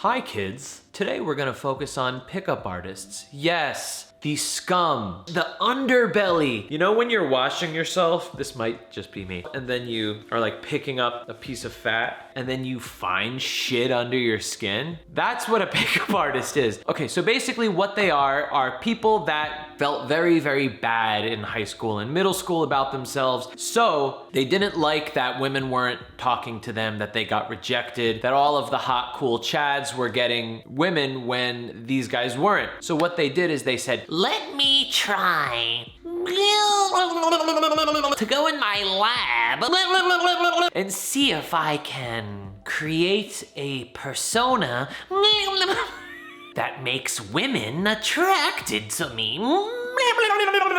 Hi kids, today we're gonna focus on pickup artists. Yes, the scum, the underbelly. You know when you're washing yourself, this might just be me, and then you are like picking up a piece of fat and then you find shit under your skin? That's what a pickup artist is. Okay, so basically what they are people that felt very, very bad in high school and middle school about themselves. So they didn't like that women weren't talking to them, that they got rejected, that all of the hot, cool chads were getting women when these guys weren't. So what they did is they said, let me try to go in my lab and see if I can create a persona that makes women attracted to me.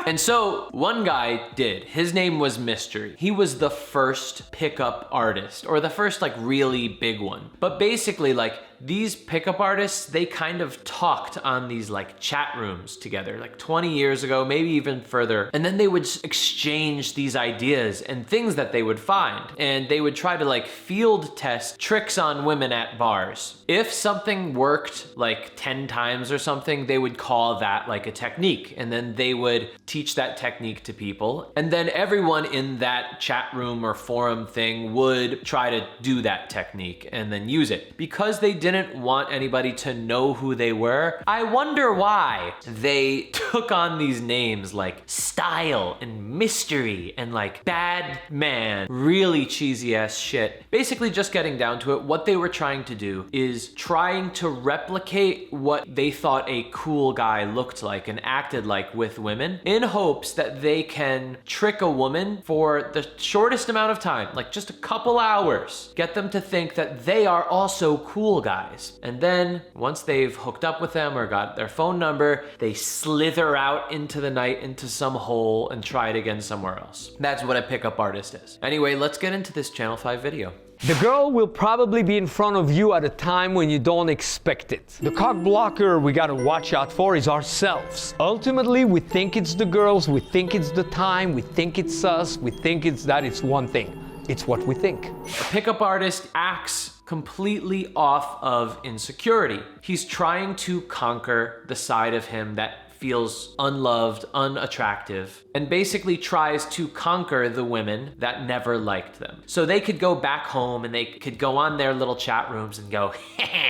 And so one guy did. His name was Mystery. He was the first pickup artist, or the first like really big one. But basically like these pickup artists, they kind of talked on these like chat rooms together, like 20 years ago, maybe even further. And then they would exchange these ideas and things that they would find. And they would try to like field test tricks on women at bars. If something worked like 10 times or something, they would call that like a technique. And then they would teach that technique to people. And then everyone in that chat room or forum thing would try to do that technique and then use it. Because they didn't want anybody to know who they were, I wonder why they took on these names like Style and Mystery and like Bad Man, really cheesy ass shit. Basically just getting down to it, what they were trying to do is trying to replicate what they thought a cool guy looked like and acted like with women, in hopes that they can trick a woman for the shortest amount of time, like just a couple hours, get them to think that they are also cool guys. And then once they've hooked up with them or got their phone number, they slither out into the night into some hole and try it again somewhere else. That's what a pickup artist is. Anyway, let's get into this Channel 5 video. The girl will probably be in front of you at a time when you don't expect it. The cock blocker we gotta watch out for is ourselves. Ultimately, we think it's the girls, we think it's the time, we think it's us, we think it's that. It's one thing. It's what we think. A pickup artist acts completely off of insecurity. He's trying to conquer the side of him that feels unloved, unattractive, and basically tries to conquer the women that never liked them. So they could go back home and they could go on their little chat rooms and go,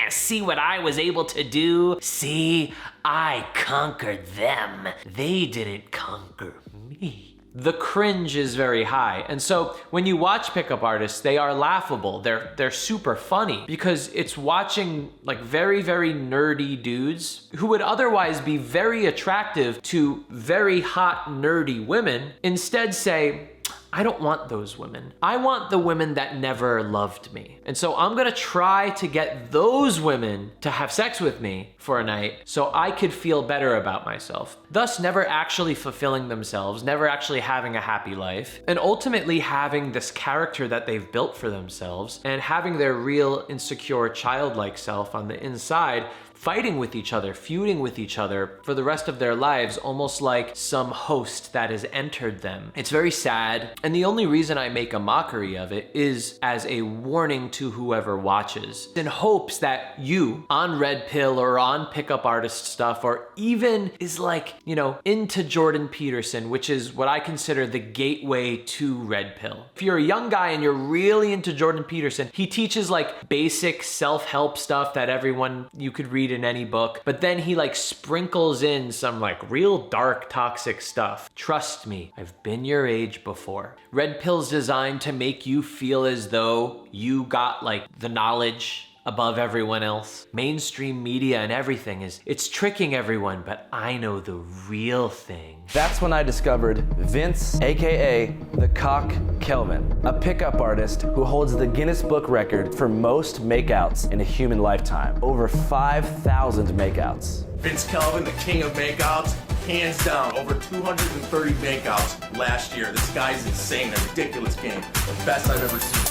see what I was able to do? See, I conquered them. They didn't conquer me. The cringe is very high. And so when you watch pickup artists, they are laughable. They're super funny because it's watching like very, very nerdy dudes who would otherwise be very attractive to very hot, nerdy women instead say, I don't want those women. I want the women that never loved me. And so I'm gonna try to get those women to have sex with me for a night so I could feel better about myself. Thus never actually fulfilling themselves, never actually having a happy life, and ultimately having this character that they've built for themselves and having their real insecure childlike self on the inside fighting with each other, feuding with each other for the rest of their lives, almost like some host that has entered them. It's very sad, and the only reason I make a mockery of it is as a warning to whoever watches, in hopes that you, on Red Pill or on pickup artist stuff, or even is like, you know, into Jordan Peterson, which is what I consider the gateway to Red Pill. If you're a young guy and you're really into Jordan Peterson, he teaches like basic self-help stuff that everyone you could read in any book, but then he like sprinkles in some like real dark toxic stuff. Trust me, I've been your age before. Red Pill's designed to make you feel as though you got like the knowledge above everyone else. Mainstream media and everything it's tricking everyone, but I know the real thing. That's when I discovered Vince, aka the Cock Kelvin, a pickup artist who holds the Guinness Book record for most makeouts in a human lifetime. Over 5,000 makeouts. Vince Kelvin, the king of makeouts, hands down, over 230 makeouts last year. This guy's insane, a ridiculous game. The best I've ever seen.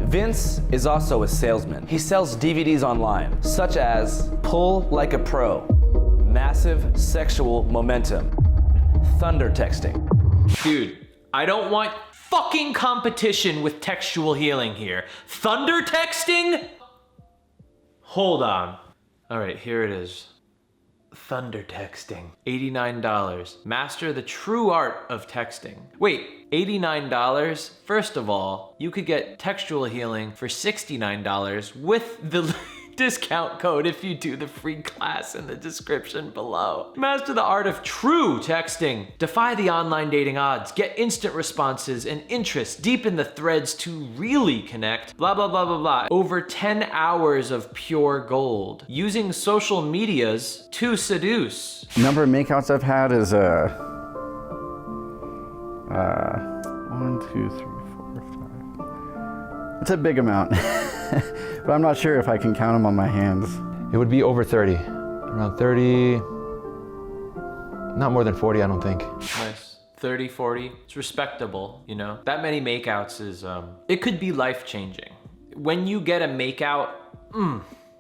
Vince is also a salesman. He sells DVDs online, such as Pull Like a Pro, Massive Sexual Momentum, Thunder Texting. Dude, I don't want fucking competition with textual healing here. Thunder texting? Hold on. All right, here it is. Thunder texting, $89. Master the true art of texting. Wait, $89? First of all, you could get textual healing for $69 with the discount code if you do the free class in the description below. Master the art of true texting. Defy the online dating odds. Get instant responses and interest. Deepen the threads to really connect. Blah, blah, blah, blah, blah. Over 10 hours of pure gold. Using social medias to seduce. Number of makeouts I've had is 1, 2, 3, 4, 5. It's a big amount. But I'm not sure if I can count them on my hands. It would be over 30. Around 30, not more than 40, I don't think. Nice. 30, 40. It's respectable, you know? That many makeouts is, it could be life-changing. When you get a makeout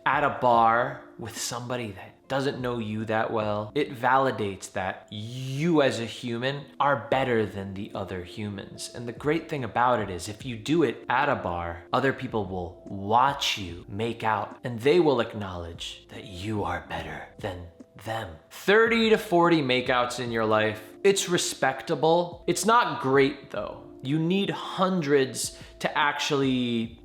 at a bar with somebody that doesn't know you that well, it validates that you as a human are better than the other humans. And the great thing about it is if you do it at a bar, other people will watch you make out and they will acknowledge that you are better than them. 30 to 40 makeouts in your life. It's respectable. It's not great though. You need hundreds to actually,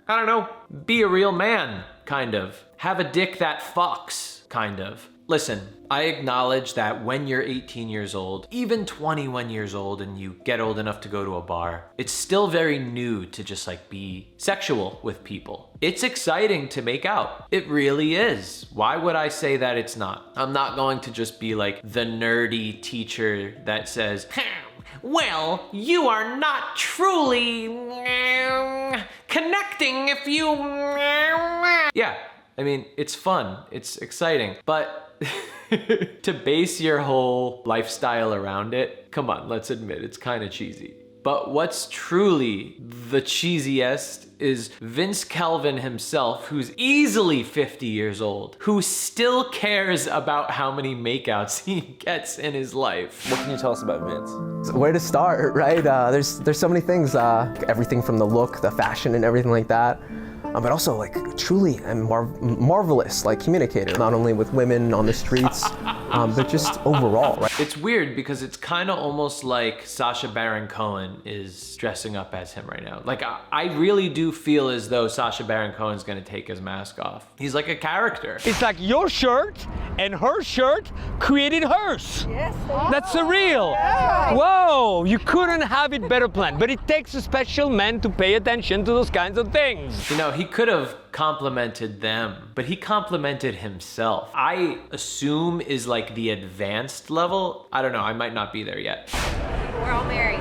I don't know, be a real man, kind of. Have a dick that fucks, kind of. Listen, I acknowledge that when you're 18 years old, even 21 years old, and you get old enough to go to a bar, it's still very new to just like be sexual with people. It's exciting to make out. It really is. Why would I say that it's not? I'm not going to just be like the nerdy teacher that says, well, you are not truly connecting if you... Yeah, I mean, it's fun, it's exciting, but to base your whole lifestyle around it, come on, let's admit, it's kind of cheesy. But what's truly the cheesiest is Vince Kelvin himself, who's easily 50 years old, who still cares about how many makeouts he gets in his life. What can you tell us about Vince? Where to start, right? There's so many things, everything from the look, the fashion, and everything like that. But also like truly a marvelous like communicator, not only with women on the streets, but just overall, right? It's weird because it's kind of almost like Sacha Baron Cohen is dressing up as him right now. Like I really do feel as though Sacha Baron Cohen's gonna take his mask off. He's like a character. It's like your shirt and her shirt created hers. Yes. That's surreal. Yeah. Whoa, you couldn't have it better planned. But it takes a special man to pay attention to those kinds of things. You know, he could have complimented them, but he complimented himself. I assume is like the advanced level. I don't know, I might not be there yet. We're all married.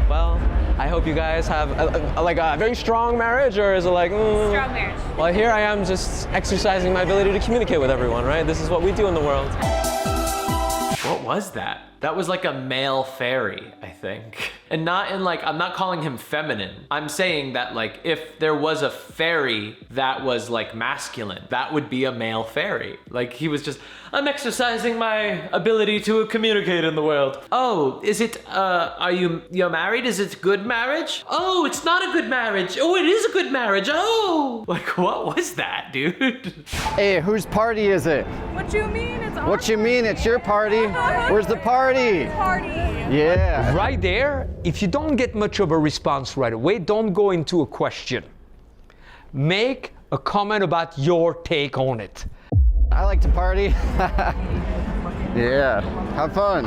Well, I hope you guys have a very strong marriage, or is it like... Strong marriage. Well, here I am just exercising my ability to communicate with everyone, right? This is what we do in the world. What was that? That was like a male fairy, I think. And not in like, I'm not calling him feminine. I'm saying that like, if there was a fairy that was like masculine, that would be a male fairy. Like he was just, I'm exercising my ability to communicate in the world. Oh, is it, you're married? Is it good marriage? Oh, it's not a good marriage. Oh, it is a good marriage. Oh. Like, what was that, dude? Hey, whose party is it? What you mean? It's our What you mean? It's your party? Where's the party? party. Yeah. Right there, if you don't get much of a response right away, don't go into a question. Make a comment about your take on it. I like to party. Yeah. Have fun.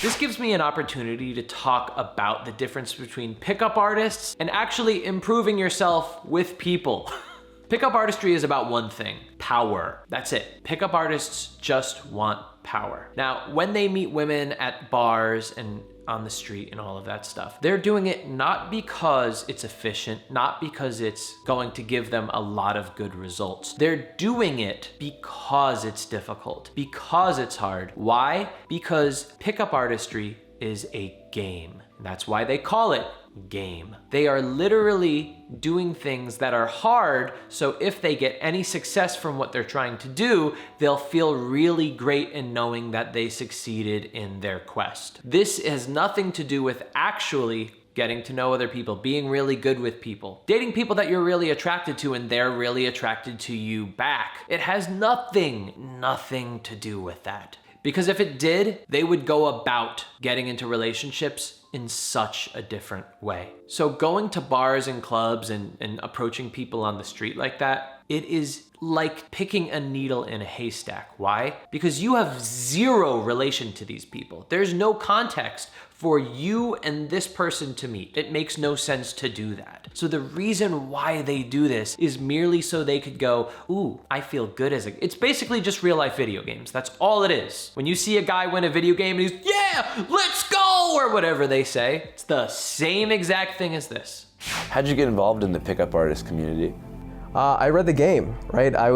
This gives me an opportunity to talk about the difference between pickup artists and actually improving yourself with people. Pickup artistry is about one thing, power. That's it. Pickup artists just want power. Now, when they meet women at bars and on the street and all of that stuff, they're doing it not because it's efficient, not because it's going to give them a lot of good results. They're doing it because it's difficult, because it's hard. Why? Because pickup artistry is a game. That's why they call it game. They are literally doing things that are hard, so if they get any success from what they're trying to do, they'll feel really great in knowing that they succeeded in their quest. This has nothing to do with actually getting to know other people, being really good with people, dating people that you're really attracted to and they're really attracted to you back. It has nothing to do with that. Because if it did, they would go about getting into relationships in such a different way. So going to bars and clubs and approaching people on the street like that, it is like picking a needle in a haystack. Why? Because you have zero relation to these people. There's no context for you and this person to meet. It makes no sense to do that. So the reason why they do this is merely so they could go, ooh, I feel good as a... It's basically just real life video games. That's all it is. When you see a guy win a video game and he's, yeah, let's go, or whatever they say, it's the same exact thing as this. How'd you get involved in the pickup artist community? I read the game, right? I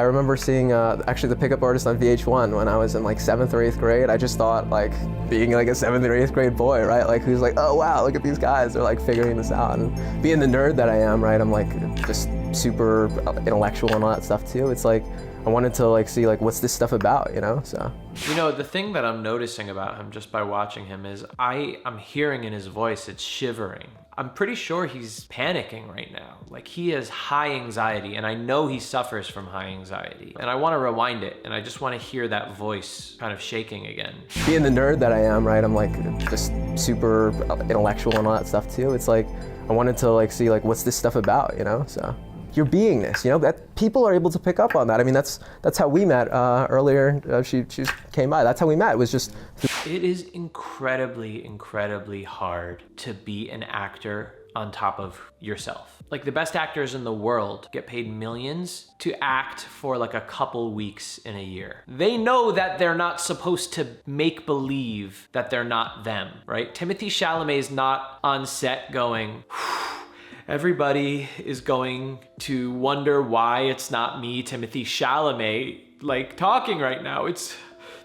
remember seeing actually the pickup artist on VH1 when I was in like 7th or 8th grade. I just thought like being like a 7th or 8th grade boy, right? Like who's like, oh wow, look at these guys, they're like figuring this out. And being the nerd that I am, right? I'm like just super intellectual and all that stuff too. It's like, I wanted to like see like what's this stuff about, you know, so. You know, the thing that I'm noticing about him just by watching him is I'm hearing in his voice, it's shivering. I'm pretty sure he's panicking right now. Like he has high anxiety and I know he suffers from high anxiety. And I want to rewind it and I just want to hear that voice kind of shaking again. Being the nerd that I am, right, I'm like just super intellectual and all that stuff too. It's like, I wanted to like see like what's this stuff about, you know, so. Your beingness, you know, that people are able to pick up on that. I mean, that's how we met earlier. She came by. That's how we met. It was just. It is incredibly hard to be an actor on top of yourself. Like the best actors in the world get paid millions to act for like a couple weeks in a year. They know that they're not supposed to make believe that they're not them, right? Timothée Chalamet is not on set going, everybody is going to wonder why it's not me, Timothée Chalamet, like talking right now.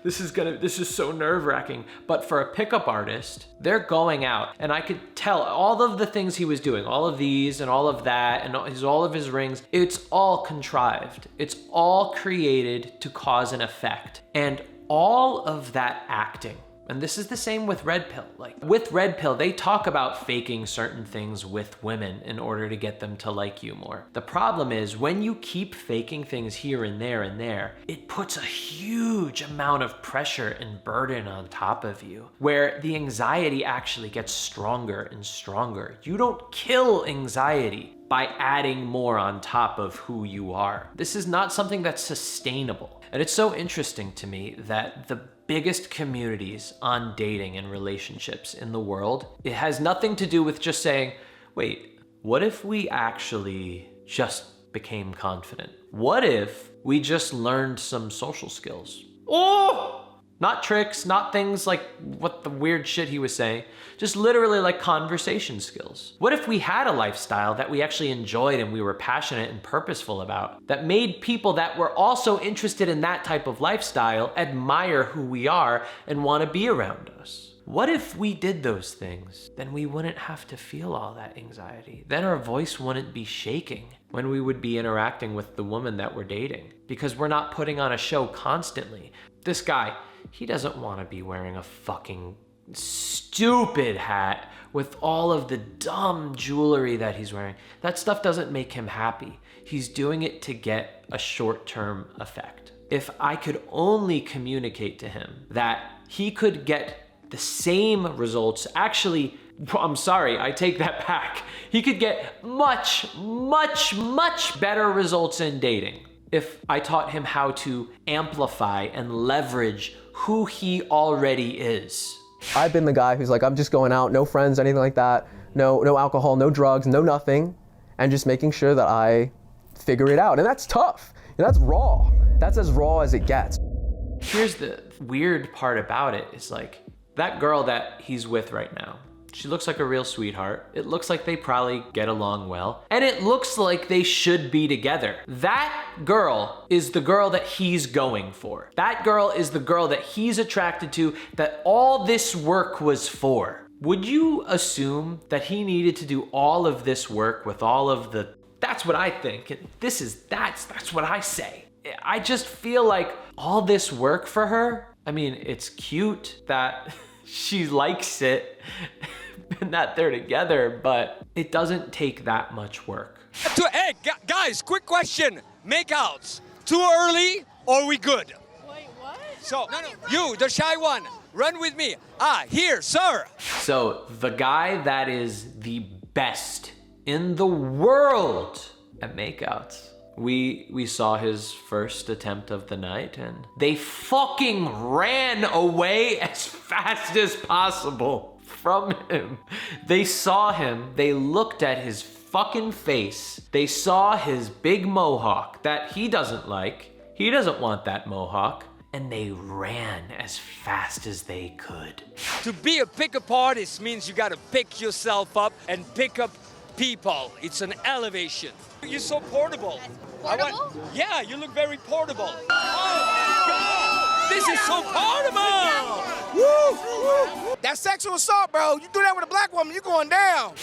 This is so nerve-wracking. But for a pickup artist, they're going out and I could tell all of the things he was doing, all of these and all of that and all of his rings, it's all contrived. It's all created to cause an effect. And all of that acting, and this is the same with Red Pill. Like with Red Pill, they talk about faking certain things with women in order to get them to like you more. The problem is when you keep faking things here and there, it puts a huge amount of pressure and burden on top of you, where the anxiety actually gets stronger and stronger. You don't kill anxiety by adding more on top of who you are. This is not something that's sustainable. And it's so interesting to me that the biggest communities on dating and relationships in the world, it has nothing to do with just saying, wait, what if we actually just became confident? What if we just learned some social skills? Oh! Not tricks, not things like what the weird shit he was saying, just literally like conversation skills. What if we had a lifestyle that we actually enjoyed and we were passionate and purposeful about, that made people that were also interested in that type of lifestyle admire who we are and want to be around us? What if we did those things? Then we wouldn't have to feel all that anxiety. Then our voice wouldn't be shaking when we would be interacting with the woman that we're dating, because we're not putting on a show constantly. This guy, he doesn't want to be wearing a fucking stupid hat with all of the dumb jewelry that he's wearing. That stuff doesn't make him happy. He's doing it to get a short-term effect. If I could only communicate to him that he could get the same results, actually, I'm sorry, I take that back. He could get much better results in dating if I taught him how to amplify and leverage who he already is. I've been the guy who's like, I'm just going out, no friends, anything like that, no alcohol, no drugs, no nothing, and just making sure that I figure it out. And that's tough. And that's raw. That's as raw as it gets. Here's the weird part about it is like, that girl that he's with right now, she looks like a real sweetheart. It looks like they probably get along well. And it looks like they should be together. That girl is the girl that he's going for. That girl is the girl that he's attracted to, that all this work was for. Would you assume that he needed to do all of this work with all of the, that's what I think. That's what I say. I just feel like all this work for her, I mean, it's cute that she likes it, been that they're together, but it doesn't take that much work. Hey, guys, quick question. Makeouts, too early or we good? Wait, what? So, no, you, the shy one, run with me. Here, sir. So the guy that is the best in the world at makeouts, we saw his first attempt of the night and they fucking ran away as fast as possible from him. They saw him, they looked at his fucking face, they saw his big mohawk that he doesn't like, he doesn't want that mohawk, and they ran as fast as they could. To be a pickup artist means you gotta pick yourself up and pick up people. It's an elevation. You're so portable. Portable? Yeah, you look very portable. Oh my God! This is so portable! Woo! That's sexual assault, bro. You do that with a black woman, you going down.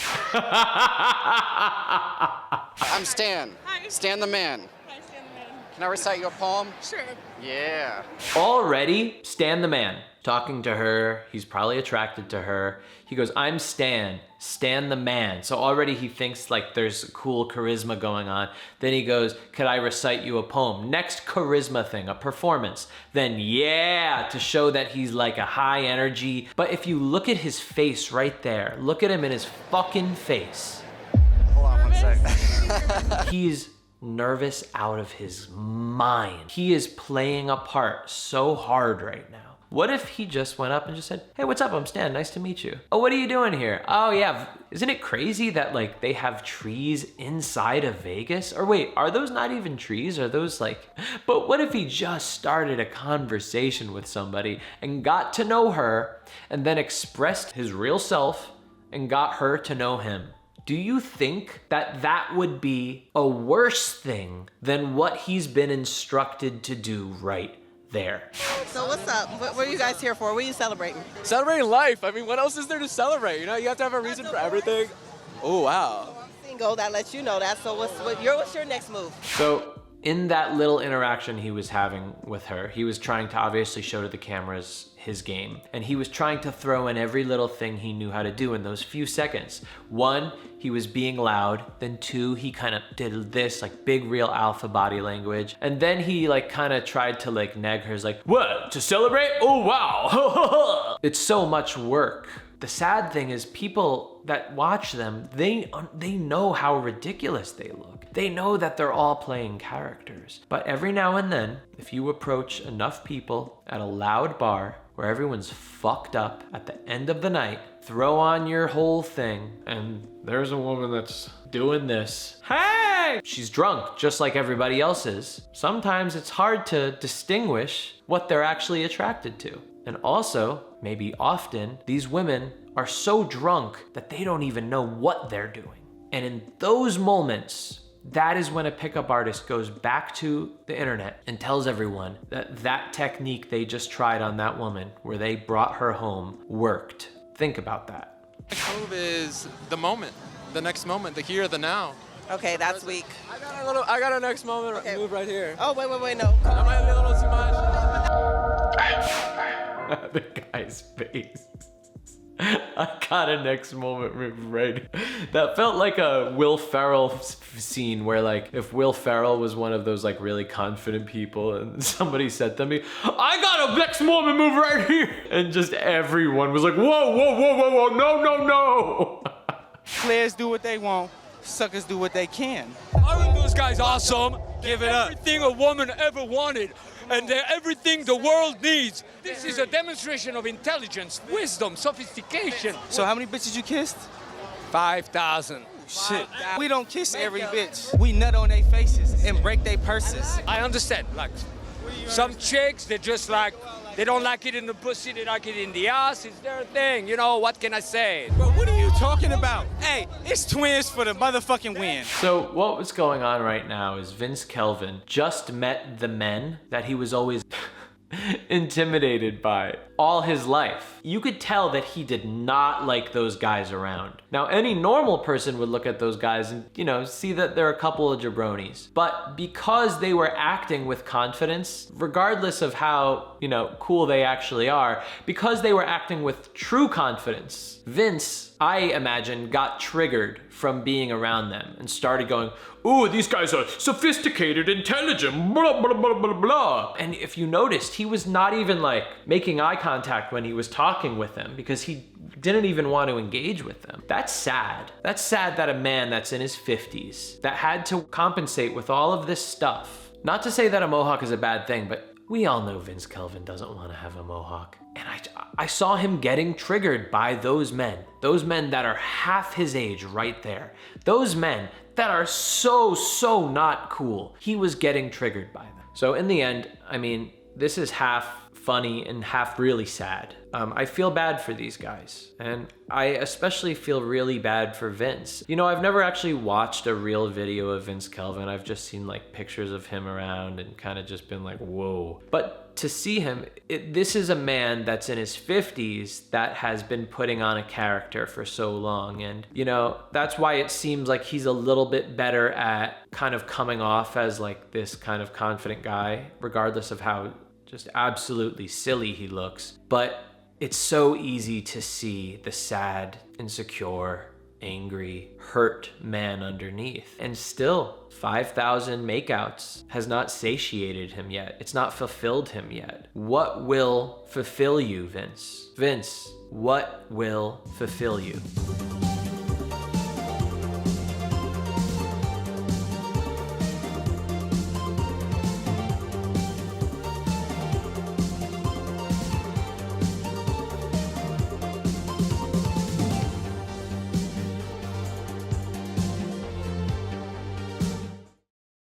I'm Stan. Hi. Stan the man. Hi, Stan the man. Can I recite you a poem? Sure. Yeah. Already, Stan the man, talking to her, he's probably attracted to her. He goes, I'm Stan the man. So already he thinks like there's cool charisma going on. Then he goes, could I recite you a poem? Next charisma thing, a performance. Then yeah, to show that he's like a high energy. But if you look at his face right there, look at him in his fucking face. Hold on 1 sec. He's nervous out of his mind. He is playing a part so hard right now. What if he just went up and just said, hey, what's up? I'm Stan, nice to meet you. Oh, what are you doing here? Oh yeah, isn't it crazy that like they have trees inside of Vegas? Or wait, are those not even trees? Are those like, but what if he just started a conversation with somebody and got to know her and then expressed his real self and got her to know him? Do you think that that would be a worse thing than what he's been instructed to do right there? So what's up? What are you guys here for? What are you celebrating? Celebrating life. I mean, what else is there to celebrate? You know, you have to have a reason for everything. Oh, wow. I'm single. That lets you know that. So what's your next move? So in that little interaction he was having with her, he was trying to obviously show to the cameras his game. And he was trying to throw in every little thing he knew how to do in those few seconds. One, he was being loud. Then two, he kind of did this like big real alpha body language. And then he like kind of tried to like nag her, like, what, to celebrate? Oh, wow. It's so much work. The sad thing is people that watch them, they know how ridiculous they look. They know that they're all playing characters. But every now and then, if you approach enough people at a loud bar where everyone's fucked up at the end of the night, throw on your whole thing, and there's a woman that's doing this. Hey! She's drunk, just like everybody else is. Sometimes it's hard to distinguish what they're actually attracted to. And also, maybe often, these women are so drunk that they don't even know what they're doing. And in those moments, that is when a pickup artist goes back to the internet and tells everyone that that technique they just tried on that woman, where they brought her home, worked. Think about that. Next move is the moment, the next moment, the here, the now. Okay, that's weak. I got a next moment move right here. Oh, wait, no. That might be a little too much. The guy's face. I got a next moment move right. That felt like a Will Ferrell scene where like if Will Ferrell was one of those like really confident people and somebody said to me, I got a next moment move right here. And just everyone was like, whoa, no. Players do what they want, suckers do what they can. Aren't those guys awesome? Give it up. Everything a woman ever wanted. And they're everything the world needs. This is a demonstration of intelligence, wisdom, sophistication. So how many bitches you kissed? 5,000. Shit. We don't kiss every bitch. We nut on their faces and break their purses. I understand. Like, some chicks, they're just like, they don't like it in the pussy, they like it in the ass. It's their thing. You know, what can I say? Bro, what are you talking about? Hey, it's twins for the motherfucking win. So what was going on right now is Vince Kelvin just met the men that he was always intimidated by all his life. You could tell that he did not like those guys around. Now, any normal person would look at those guys and, you know, see that they're a couple of jabronis. But because they were acting with confidence, regardless of how, you know, cool they actually are, because they were acting with true confidence, Vince, I imagine, got triggered from being around them and started going, ooh, these guys are sophisticated, intelligent, blah, blah, blah, blah, blah. And if you noticed, he was not even like making eye contact when he was talking with them because he didn't even want to engage with them. That's sad. That's sad that a man that's in his 50s that had to compensate with all of this stuff. Not to say that a mohawk is a bad thing, but we all know Vince Kelvin doesn't want to have a mohawk. And I saw him getting triggered by those men that are half his age right there. Those men that are so not cool. He was getting triggered by them. So in the end, I mean, this is half funny and half really sad. I feel bad for these guys. And I especially feel really bad for Vince. You know, I've never actually watched a real video of Vince Kelvin. I've just seen like pictures of him around and kind of just been like, whoa. But to see him, this is a man that's in his 50s that has been putting on a character for so long. And, you know, that's why it seems like he's a little bit better at kind of coming off as like this kind of confident guy, regardless of how just absolutely silly he looks. But it's so easy to see the sad, insecure, angry, hurt man underneath. And still, 5,000 makeouts has not satiated him yet. It's not fulfilled him yet. What will fulfill you, Vince? Vince, what will fulfill you?